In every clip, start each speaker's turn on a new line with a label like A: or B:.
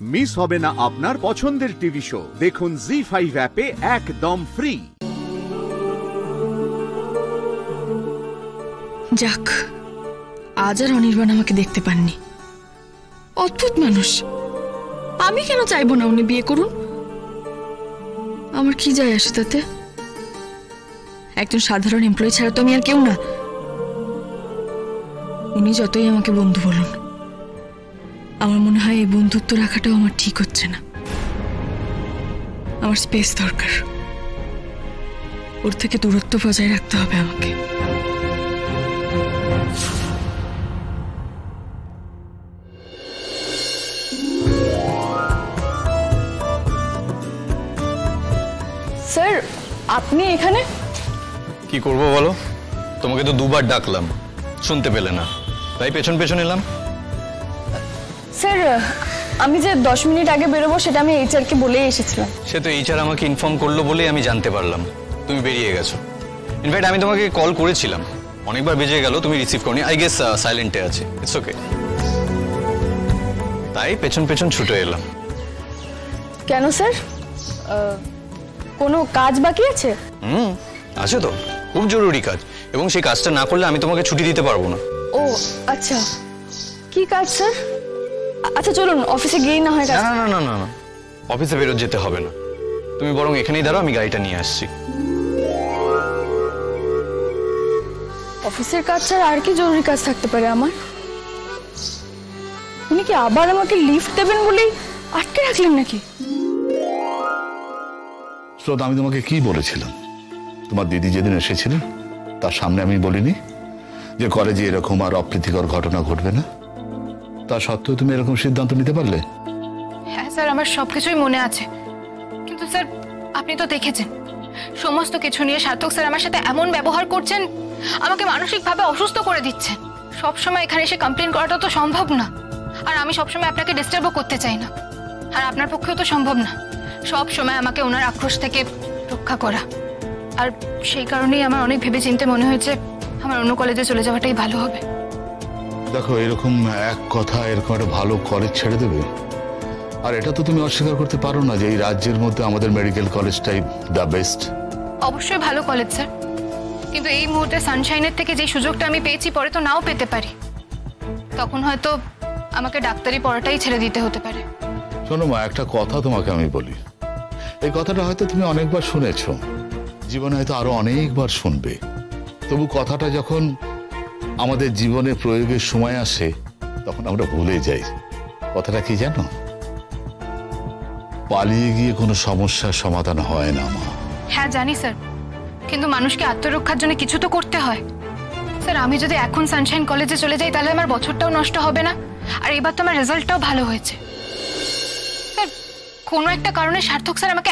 A: Miss হবে না আপনার পছন্দের টিভি শো। দেখুন জি5 অ্যাপে একদম ফ্রি।
B: যাক, আজ আর অনির্বাণ আমাকে দেখতে পাননি। অদ্ভুত মানুষ। আমি কেন চাইবো না উনি বিয়ে করুন? আমার কি যায় আসে তাতে? একজন সাধারণ এমপ্লয়ি ছাড়া তো আমি আর কেউ না। উনি যতই আমাকে বন্ধু বলুন, আমার মনে হয় এই বন্ধুত্ব রাখাটাও আমার ঠিক হচ্ছে না। আমার স্পেস দরকার, ওর থেকে দূরত্ব বজায় রাখতে হবে আমাকে। স্যার, আপনি এখানে?
C: কি করব বলো, তোমাকে তো দুবার ডাকলাম, শুনতে পেলে না, তাই পেছন পেছন এলাম।
B: স্যার, আমি যে 10 মিনিট আগে বেরোবো সেটা আমি এইচআর কে বলেই এসেছিলাম।
C: সে তো এইচআর আমাকে ইনফর্ম করলো বলেই আমি জানতে পারলাম তুমি বেরিয়ে গেছো। ইনফ্যাক্ট আমি তোমাকে কল করেছিলাম, অনেকবার বেজে গেল, তুমি রিসিভ করনি। আই গেস সাইলেন্টে আছে। It's okay. তাই পেছন পেছন ছুটে এলাম।
B: কেন স্যার, কোনো কাজ বাকি আছে?
C: আছে তো, খুব জরুরি কাজ, এবং সেই কাজটা না করলে আমি তোমাকে ছুটি দিতে পারবো না।
B: ও আচ্ছা, কি কাজ স্যার? আচ্ছা চলুন, অফিসে গিয়েই না হয় কাজ।
C: না না না না না, অফিসে বেরোতে যেতে হবে না, তুমি বরং এখানেই দাঁড়াও, আমি গাড়িটা নিয়ে আসছি।
B: অফিসের কাজ ছাড়া আর কি জরুরি কাজ থাকতে পারে আমার? উনি কি আবার আমাকে লিফট দেবেন বলেই আটকে রাখলেন নাকি?
D: শ্রোত, আমি তোমাকে কি বলেছিলাম? তোমার দিদি যেদিন এসেছিলেন তার সামনে আমি বলিনি যে কলেজে এরকম আর অপ্রীতিকর ঘটনা ঘটবে না? তা সত্ত্বেও তুমি এরকম সিদ্ধান্ত নিতে পারলে?
E: হ্যাঁ স্যার, আমার সবকিছুই মনে আছে, কিন্তু স্যার আপনি তো দেখেছেন সমস্ত কিছু নিয়ে সার্থক স্যার আমার সাথে এমন ব্যবহার করছেন, আমাকে মানসিকভাবে অসুস্থ করে দিচ্ছেন। সবসময় এখানে এসে কমপ্লেন করাটা তো সম্ভব না, আর আমি সবসময় আপনাকে ডিস্টার্বও করতে চাই না, আর আপনার পক্ষেও তো সম্ভব না সব সময় আমাকে ওনার আক্রোশ থেকে রক্ষা করা। আর সেই কারণেই আমার অনেক ভেবে চিন্তে মনে হয়েছে আমার অন্য কলেজে চলে যাওয়াটাই ভালো হবে।
D: দেখো, এরকম এক কথা এরকম একটা ভালো কলেজ ছেড়ে দেবে? আর এটা তো তুমি অস্বীকার করতে পারো না যে এই রাজ্যের মধ্যে আমাদের মেডিকেল কলেজটাই দ্য বেস্ট।
E: অবশ্যই ভালো কলেজ স্যার, কিন্তু এই মুহূর্তে সানশাইনের থেকে যে সুযোগটা আমি পেয়েছি পরে তো নাও পেতে পারি। তখন হয়তো আমাকে ডাক্তারি পড়াটাই ছেড়ে দিতে হতে পারে।
D: শোনো মা, একটা কথা তোমাকে আমি বলি, এই কথাটা হয়তো তুমি অনেকবার শুনেছো, জীবনে হয়তো আরো অনেকবার শুনবে, তবু কথাটা যখন আমাদের জীবনে প্রয়োগের সময় আসে তখন আমরা ভুলে যাই। কথাটা কি জানো? পালিয়ে গিয়ে কোনো সমস্যার সমাধান হয় না মা।
E: হ্যাঁ জানি স্যার, কিন্তু মানুষকে আত্মরক্ষার জন্য কিছু তো করতে হয়। স্যার, আমি যদি এখন সানশাইন কলেজে চলে যাই তাহলে আমার বছরটাও নষ্ট হবে না, আর এবার তো আমার রেজাল্টটাও ভালো হয়েছে। স্যার, কোনো একটা কারণে সার্থক স্যার আমাকে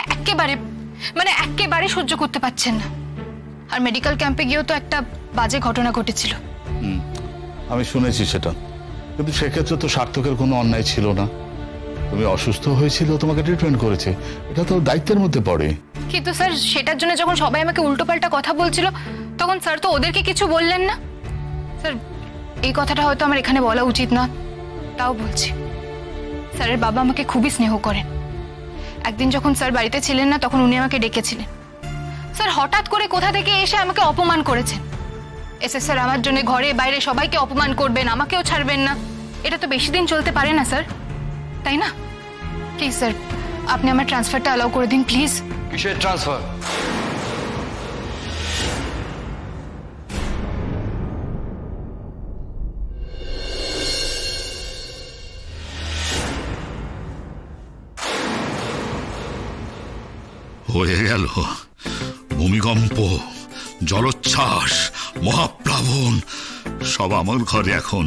E: একেবারে সহ্য করতে পারছেন না, আর মেডিকেল ক্যাম্পে গিয়েও তো একটা বাজে ঘটনা ঘটেছিল।
D: আমি শুনেছি সেটা, কিন্তু সেক্ষেত্রে তো সার্থকের কোনো অন্যায় ছিল না। তুমি অসুস্থ হয়েছিল, তোমাকে ট্রিটমেন্ট করেছে, এটা তো দায়িত্বের মধ্যে পড়ে।
E: কিন্তু স্যার, সেটার জন্য যখন সবাই আমাকে উল্টোপাল্টা কথা বলছিল তখন স্যার তো ওদেরকে কিছু বললেন না। স্যার, এই কথাটা হয়তো আমার এখানে বলা উচিত না, তাও বলছি। স্যারের বাবা আমাকে খুবই স্নেহ করেন। একদিন যখন স্যার বাড়িতে ছিলেন না তখন উনি আমাকে ডেকেছিলেন। স্যার হঠাৎ করে কোথা থেকে এসে আমাকে অপমান করেছেন। এসে স্যার আমার জন্য ঘরে বাইরে সবাইকে অপমান করবেন, আমাকেও ছাড়বেন না। এটা তো বেশি দিন চলতে পারে না স্যার, তাই না? প্লিজ স্যার, আপনি আমার ট্রান্সফারটা অ্যালাউ করে দিন প্লিজ।
C: কিসের ট্রান্সফার?
D: হয়ে গেল ভূমিকম্প, জলোচ্ছ্বাস, মহাপ্লাবন, সব আমার ঘরে এখন।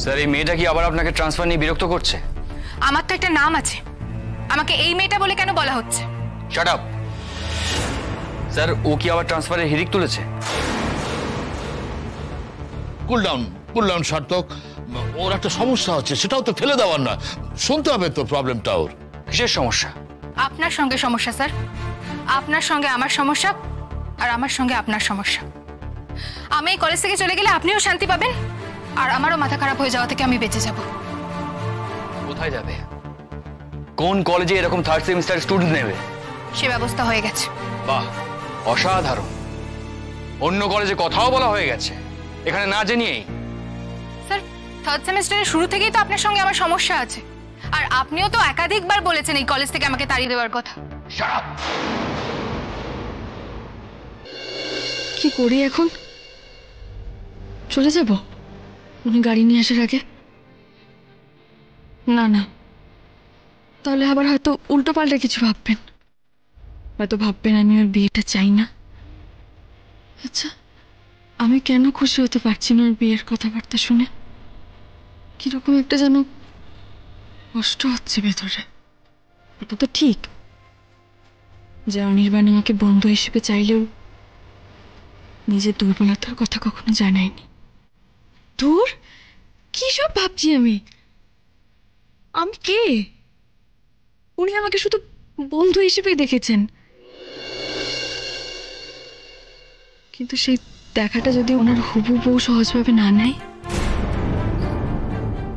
C: স্যার, এই মেয়েটা কি আবার আপনাকে ট্রান্সফার নিয়ে বিরক্ত করছে?
E: আমার তো একটা নাম আছে, আমাকে এই মেয়েটা বলে কেন বলা হচ্ছে?
C: Shut up. স্যার, ও কি আবার ট্রান্সফারের হিড়িক তুলেছে?
D: কুল ডাউন সার্থক, ওর একটা সমস্যা হচ্ছে, সেটাও তো ফেলে দেওয়ার না, শুনতে হবে তো প্রবলেমটা ওর।
C: কিসের সমস্যা?
E: আপনার সঙ্গে সমস্যা স্যার, আপনার সঙ্গে আমার সমস্যা, আর আমার সঙ্গে আপনার সমস্যা। আমি এই কলেজ থেকে চলে গেলে আপনিও শান্তি পাবেন, আর আমারও মাথা খারাপ হয়ে যাওয়া থেকে আমি বেঁচে যাব।
C: কোথায় যাবে? কোন কলেজে এরকম থার্ড সেমিস্টার স্টুডেন্ট নেবে?
E: সে ব্যবস্থা হয়ে গেছে।
C: বাহ, অসাধারণ। অন্য কলেজে কথাও বলা হয়ে গেছে, এখানে না জানিয়েই।
E: স্যার, থার্ড সেমিস্টারের শুরু থেকেই তো আপনার সঙ্গে আমার সমস্যা আছে, আর আপনিও তো একাধিকবার বলেছেন এই কলেজ থেকে আমাকে তাড়িয়ে দেওয়ার কথা।
B: কি করি এখন? চলে যাব উনি গাড়ি নিয়ে আসার আগে? না না, তাহলে আবার হয়তো উল্টো পাল্টা কিছু ভাববেন। হয়তো ভাববেন আমি ওর বিয়েটা চাই না। আচ্ছা, আমি কেন খুশি হতে পারছি না ওর বিয়ের কথাবার্তা শুনে? কিরকম একটা যেন কষ্ট হচ্ছে ভেতরে। এটা তো ঠিক যে অনির্বাণ আমাকে বন্ধু হিসেবে চাইলেও নিজের দুর্বলতার কথা কখনো জানায়নি। দূর, কি সব ভাবছি আমি? আমি কে? উনি আমাকে শুধু বন্ধু হিসেবেই দেখেছেন, কিন্তু সেই দেখাটা যদি ওনার হুবু বউ সহজভাবে না নেয়,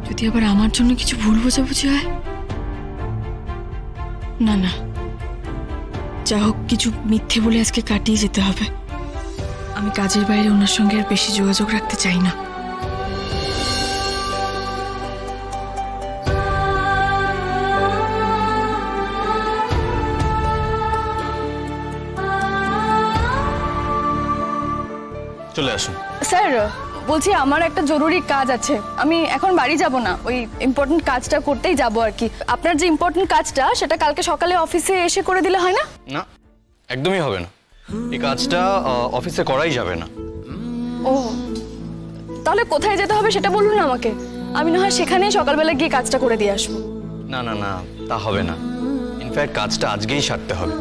B: যদি আবার আমার জন্য কিছু ভুল বোঝাবুঝি হয়। না না, যা হোক কিছু মিথ্যে বলে আজকে কাটিয়ে যেতে হবে। আমি কাজের বাইরে ওনার সঙ্গে আর বেশি যোগাযোগ রাখতে চাই না।
C: চলে আসুন।
F: স্যার, বলছি আমার একটা জরুরি কাজ আছে, আমি এখন বাড়ি যাব না, ওই ইম্পর্টেন্ট কাজটা করতেই যাব আর কি। আপনার যে ইম্পর্টেন্ট কাজটা সেটা কালকে সকালে অফিসে এসে করে দিলে হয় না?
C: না, একদমই হবে না। এই কাজটা অফিসে করাই যাবে না।
F: ও, তাহলে কোথায় যেতে হবে সেটা বলুন না আমাকে, আমি না হয় সেখানেই সকালবেলা গিয়ে কাজটা করে দিয়ে আসবো।
C: না না না, তা হবে না। ইনফ্যাক্ট কাজটা আজকেই সারতে হবে।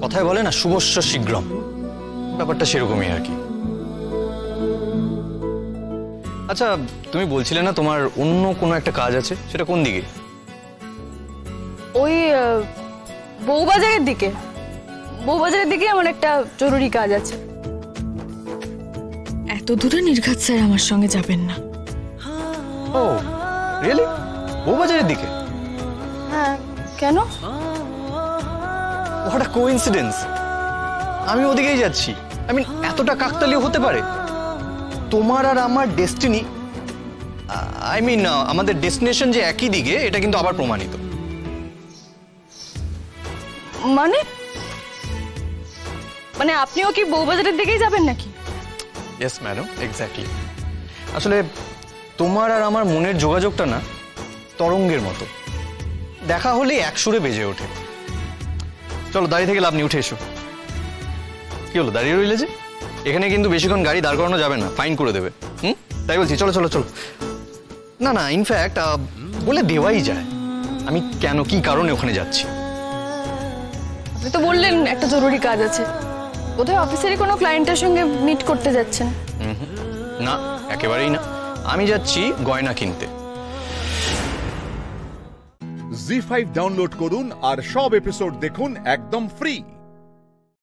C: কথায় বলে না, শুভস্য শীঘ্রম, ব্যাপারটা সেরকমই আর কি। আচ্ছা, তুমি বলছিলে না তোমার অন্য কোনো একটা কাজ আছে, সেটা কোন দিকে?
F: ওই বউবাজারের দিকে, বউবাজারের দিকে আমার একটা জরুরি কাজ আছে।
B: এত দূরে নির্ঘাত স্যার আমার সঙ্গে যাবেন না।
C: ও রিয়েলি? বউবাজারের দিকে?
F: হ্যাঁ, কেন?
C: হোয়াট আ কোইন্সিডেন্স, আমি ওদিকেই যাচ্ছি। আই মিন, এতটা কাকতালীয় হতে পারে? তোমার আর আমার ডেস্টিনি, আই মিন আমাদের ডেস্টিনেশন যে একই দিকে, এটা কিন্তু আবার প্রমাণিত।
F: মানে মানে আপনিও কি বউবাজারের দিকেই যাবেন নাকি?
C: Yes madam, exactly. আসলে তোমার আর আমার মনের যোগাযোগটা না তরঙ্গের মতো, দেখা হলেই এক সুরে বেজে ওঠে। চলো, দাঁড়িয়ে থেকে লাভ নেই, উঠে এসো। কি হলো, দাঁড়িয়ে রইলে যে? এখানে কিন্তু বেশিক্ষণ গাড়ি দাঁড় করানো যাবে না, ফাইন করে দেবে। তাই বলছি, চলো চলো চলো। না না, ইনফ্যাক্ট বলে দেওয়াই যায় আমি কেন, কি কারণে ওখানে যাচ্ছি।
F: আপনি তো বললেন একটা জরুরি কাজ আছে, বোধহয় অফিসেরই কোনো ক্লায়েন্টের সঙ্গে মিট করতে যাচ্ছেন।
C: না, একেবারেই না। আমি যাচ্ছি গয়না কিনতে।
A: জি5 ডাউনলোড করুন আর সব এপিসোড দেখুন একদম ফ্রি।